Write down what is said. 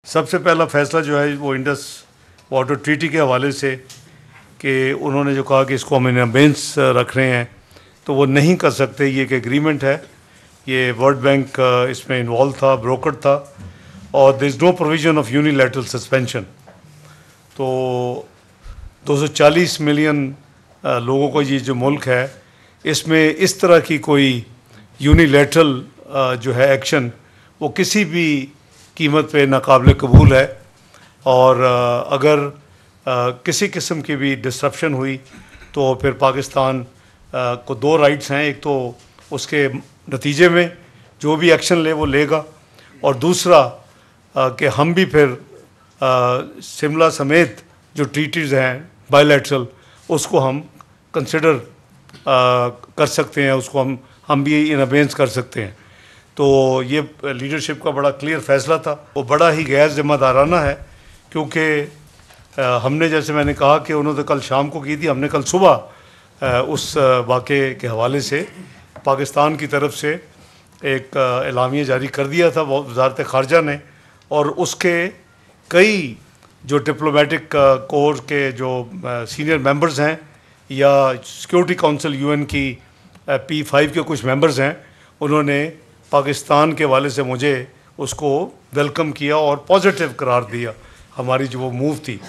सबसे पहला फैसला जो है वो इंडस वाटर ट्रीटी के हवाले से कि उन्होंने जो कहा कि इसको हम इन अबेंस रख रहे हैं, तो वो नहीं कर सकते। ये एक एग्रीमेंट है, ये वर्ल्ड बैंक इसमें इन्वॉल्व था, ब्रोकर था, और there is no provision of unilateral suspension. तो 240 मिलियन लोगों का ये जो मुल्क है, इसमें इस तरह की कोई यूनिलैटरल जो है एक्शन वो किसी भी कीमत पे नाकाबिल कबूल है। और अगर किसी किस्म की भी डिस्ट्रप्शन हुई तो फिर पाकिस्तान को दो राइट्स हैं, एक तो उसके नतीजे में जो भी एक्शन ले वो लेगा, और दूसरा कि हम भी फिर शिमला समेत जो ट्रीटीज़ हैं बायलैटरल, उसको हम कंसिडर कर सकते हैं, उसको हम भी इन अबेंस कर सकते हैं। तो ये लीडरशिप का बड़ा क्लियर फ़ैसला था, वो बड़ा ही गैर ज़िम्मेदाराना है, क्योंकि हमने, जैसे मैंने कहा कि उन्होंने कल शाम को की थी, हमने कल सुबह उस वाक़े के हवाले से पाकिस्तान की तरफ से एक एलामिया जारी कर दिया था वज़ारत ख़ारजा ने, और उसके कई जो डिप्लोमेटिक कोर के जो सीनियर मेंबर्स हैं या सिक्योरिटी काउंसिल यूएन की P5 के कुछ मेंबर्स हैं, उन्होंने पाकिस्तान के हवाले से मुझे उसको वेलकम किया और पॉजिटिव करार दिया हमारी जो वो मूव थी।